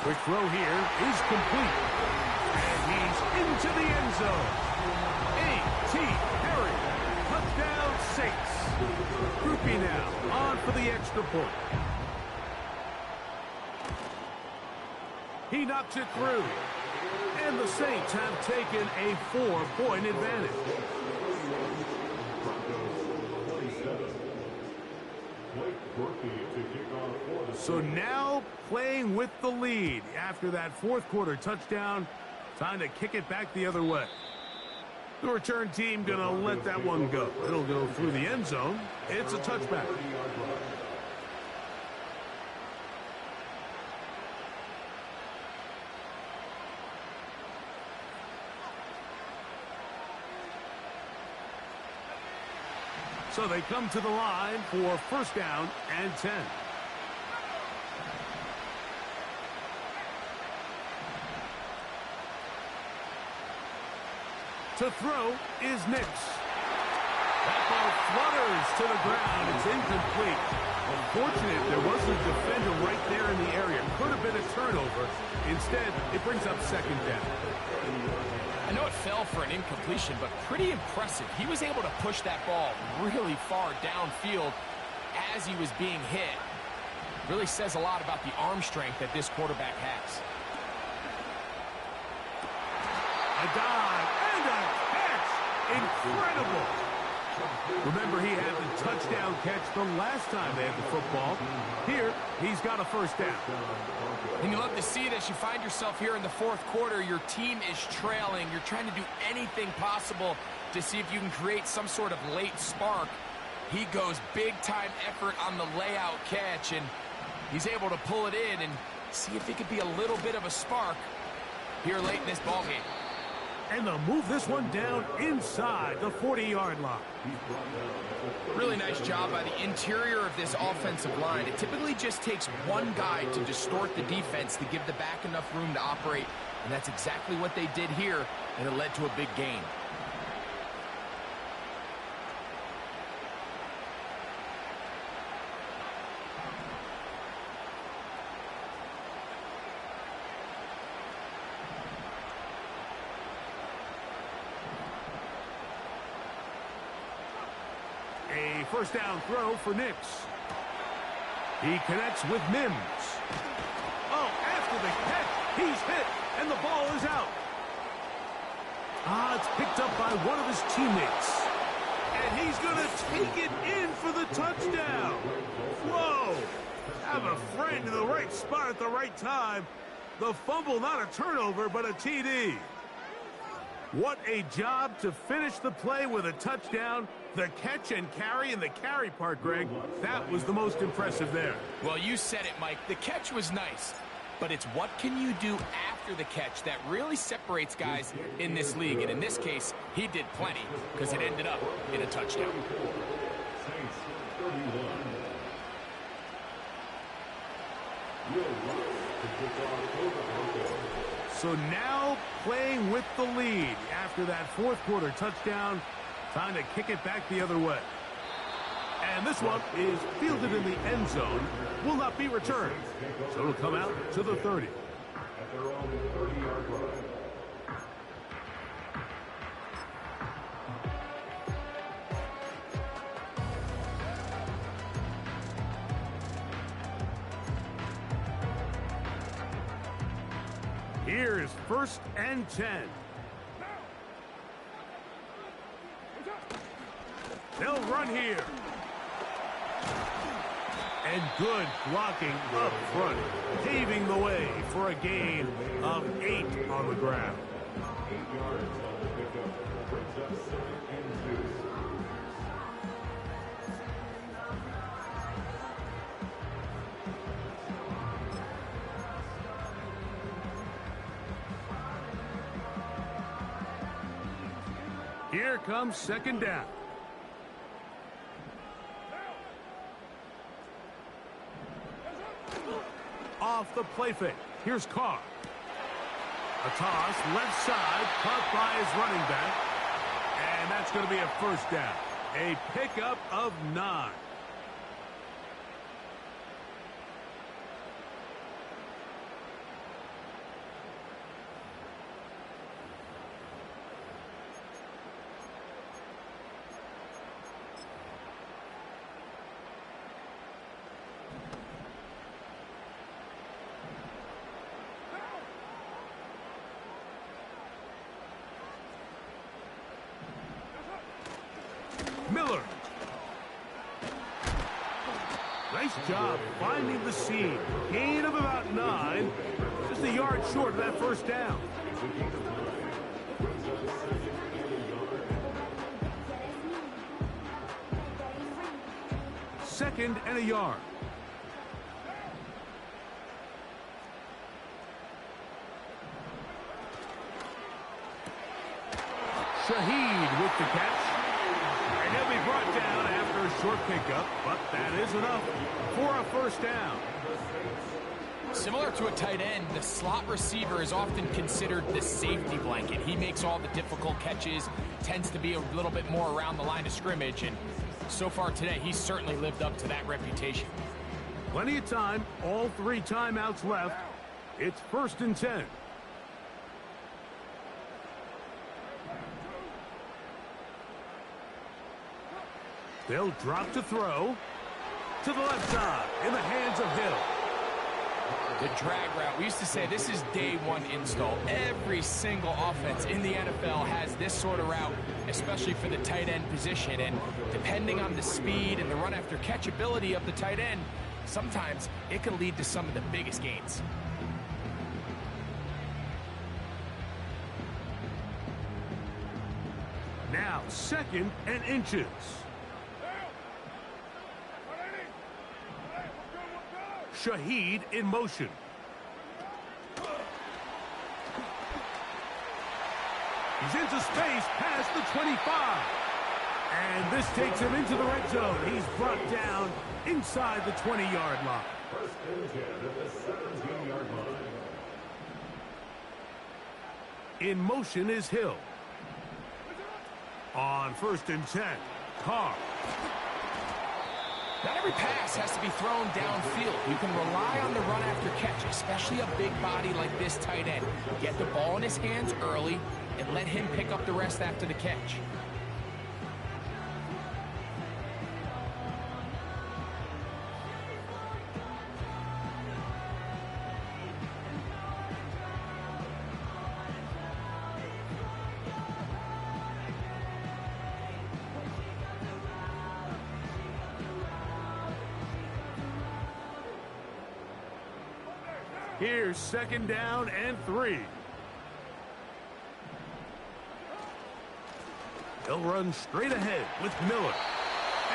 S1: Quick throw here is complete. And he's into the end zone. A.T. Perry. Touchdown Saints. Groupie now on for the extra point. He knocks it through. And the Saints have taken a 4-point advantage. So now playing with the lead after that fourth quarter touchdown. Time to kick it back the other way. The return team going to let that one go. It'll go through the end zone. It's a touchback. So they come to the line for first down and 10. To throw is Nix. That ball flutters to the ground. It's incomplete. Unfortunate there wasn't a defender right there in the area. Could have been a turnover. Instead, it brings up second down.
S2: I know it fell for an incompletion, but pretty impressive. He was able to push that ball really far downfield as he was being hit. Really says a lot about the arm strength that this quarterback has.
S1: A dive and a catch. Incredible. Remember, he had the touchdown catch the last time they had the football. Here, he's got a first down.
S2: And you love to see it as you find yourself here in the fourth quarter. Your team is trailing. You're trying to do anything possible to see if you can create some sort of late spark. He goes big-time effort on the layout catch, and he's able to pull it in and see if it could be a little bit of a spark here late in this ballgame.
S1: And they'll move this one down inside the 40-yard line.
S2: Really nice job by the interior of this offensive line. It typically just takes one guy to distort the defense to give the back enough room to operate, and that's exactly what they did here, and it led to a big gain.
S1: A first down throw for Nix. He connects with Mims. Oh, after the catch, he's hit, and the ball is out. It's picked up by one of his teammates. And he's going to take it in for the touchdown. Whoa! Have a friend in the right spot at the right time. The fumble, not a turnover, but a TD. What a job to finish the play with a touchdown. The catch and carry, and the carry part, Greg, that was the most impressive there.
S2: Well, you said it, Mike. The catch was nice, but it's what can you do after the catch that really separates guys in this league. And in this case, he did plenty because it ended up in a touchdown.
S1: So now playing with the lead after that fourth quarter touchdown. Time to kick it back the other way. And this one is fielded in the end zone. Will not be returned. So it'll come out to the 30.
S3: At their own 30-yard line.
S1: Here is first and 10. They'll run here. And good blocking up front, paving the way for a gain of 8 on the ground.
S3: 8 yards on the pickup. Brings up 2nd and 2.
S1: Here comes second down. Off the play fake. Here's Carr. A toss, left side, caught by his running back. And that's going to be a first down. A pickup of 9. Miller. Nice job finding the seam. Gain of about 9. Just a yard short of that first down. Second and a yard. Shaheed with the catch. And he'll be brought down after a short pickup, but that is enough for a first down.
S2: Similar to a tight end, the slot receiver is often considered the safety blanket. He makes all the difficult catches, tends to be a little bit more around the line of scrimmage, and so far today, he's certainly lived up to that reputation.
S1: Plenty of time, all 3 timeouts left. It's 1st and 10. They'll drop to throw. To the left side, in the hands of Hill.
S2: The drag route. We used to say this is day 1 install. Every single offense in the NFL has this sort of route, especially for the tight end position. And depending on the speed and the run after catch ability of the tight end, sometimes it can lead to some of the biggest gains.
S1: Now 2nd and inches. Shaheed in motion. He's into space past the 25. And this takes him into the red zone. He's brought down inside the 20-yard line.
S3: 1st and 10 at the 17-yard line.
S1: In motion is Hill. On 1st and 10, Carr.
S2: Not every pass has to be thrown downfield. You can rely on the run after catch, especially a big body like this tight end. Get the ball in his hands early and let him pick up the rest after the catch.
S1: Here's 2nd down and 3. He'll run straight ahead with Miller.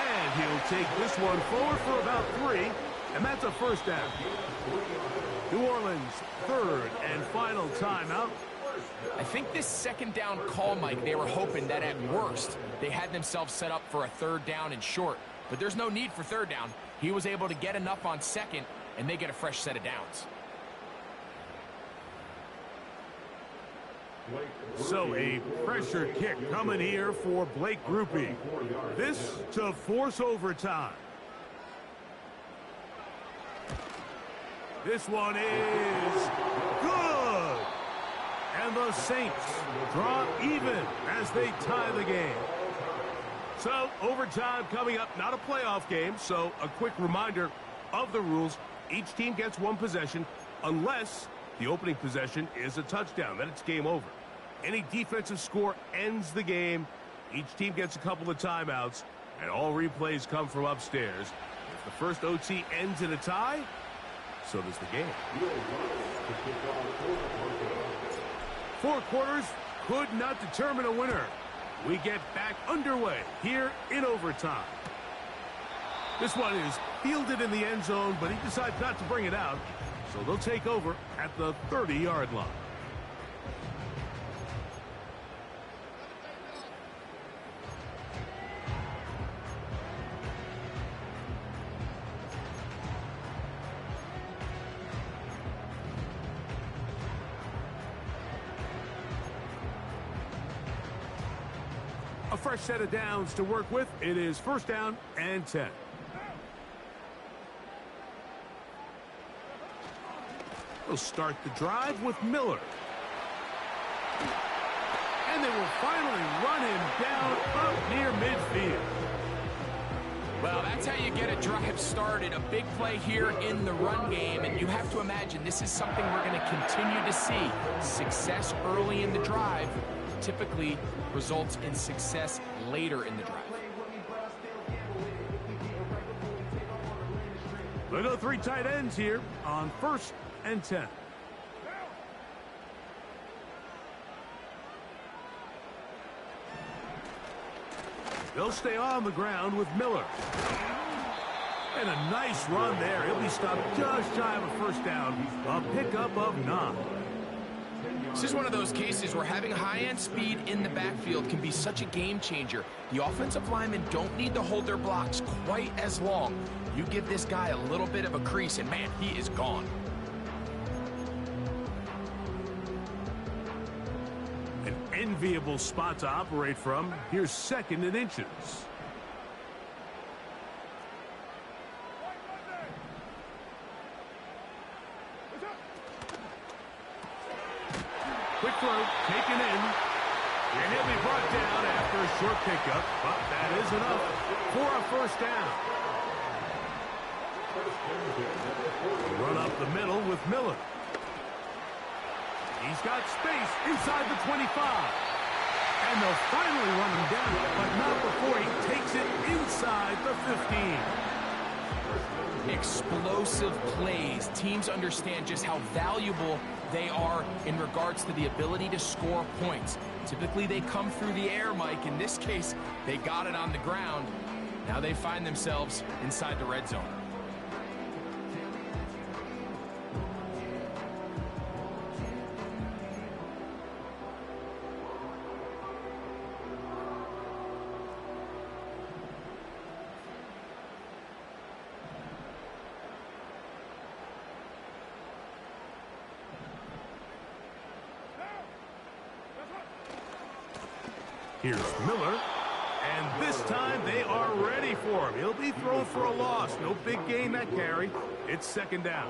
S1: And he'll take this one forward for about 3. And that's a first down. New Orleans, 3rd and final timeout.
S2: I think this 2nd down call, Mike, they were hoping that at worst they had themselves set up for a 3rd down and short. But there's no need for 3rd down. He was able to get enough on 2nd, and they get a fresh set of downs.
S1: So a pressure kick coming here for Blake Grupe. This to force overtime. This one is good. And the Saints draw even as they tie the game. So overtime coming up, not a playoff game. So a quick reminder of the rules. Each team gets 1 possession unless the opening possession is a touchdown. Then it's game over. Any defensive score ends the game. Each team gets a couple of timeouts, and all replays come from upstairs. If the first OT ends in a tie, so does the game. 4 quarters could not determine a winner. We get back underway here in overtime. This one is fielded in the end zone, but he decides not to bring it out, so they'll take over at the 30-yard line. A fresh set of downs to work with. It is first down and 10. They'll start the drive with Miller. And they will finally run him down up near midfield.
S2: Well, that's how you get a drive started. A big play here in the run game. And you have to imagine this is something we're going to continue to see. Success early in the drive typically results in success later in the drive.
S1: We'll go 3 tight ends here on first and 10. They'll stay on the ground with Miller. And a nice run there. He'll be stopped just shy of a first down. A pickup of 9.
S2: This is one of those cases where having high-end speed in the backfield can be such a game changer. The offensive linemen don't need to hold their blocks quite as long. You give this guy a little bit of a crease, and man, he is gone.
S1: An enviable spot to operate from. Here's second and inches. Quick throw, taken in, and he'll be brought down after a short pickup, but that is enough for a first down. Run up the middle with Miller. He's got space inside the 25. And they'll finally run him down, but not before he takes it inside the 15.
S2: Explosive plays. Teams understand just how valuable they are in regards to the ability to score points. Typically, they come through the air, Mike. In this case, they got it on the ground. Now they find themselves inside the red zone.
S1: Here's Miller, and this time they are ready for him. He'll be thrown for a loss. No big gain that carry. It's second down.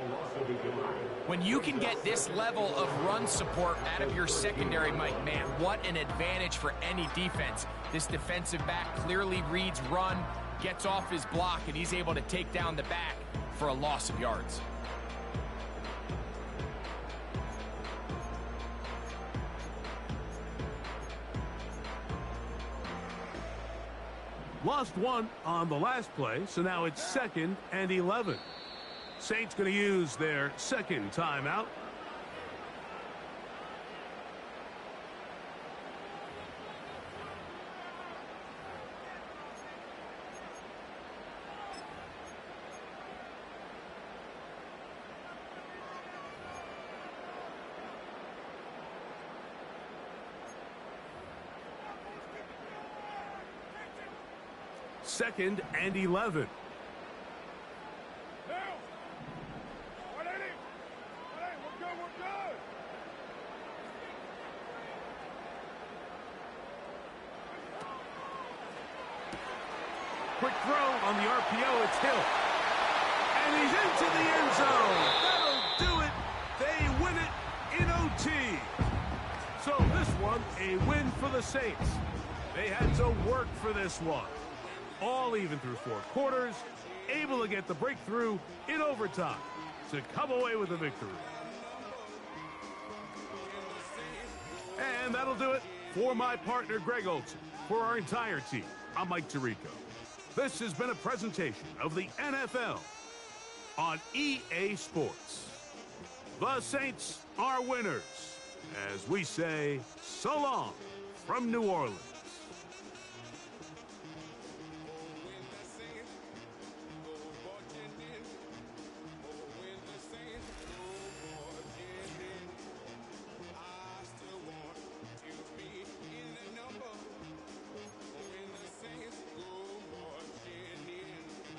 S2: When you can get this level of run support out of your secondary, Mike, man, what an advantage for any defense. This defensive back clearly reads run, gets off his block, and he's able to take down the back for a loss of yards.
S1: Lost one on the last play, so now it's second and 11. Saints going to use their second timeout. Second and 11. Quick throw on the RPO. It's Hill. And he's into the end zone. That'll do it. They win it in OT. So this one, a win for the Saints. They had to work for this one. All even through 4 quarters, able to get the breakthrough in overtime to come away with a victory. And that'll do it for my partner, Greg Olson. For our entire team, I'm Mike Tirico. This has been a presentation of the NFL on EA Sports. The Saints are winners, as we say so long from New Orleans.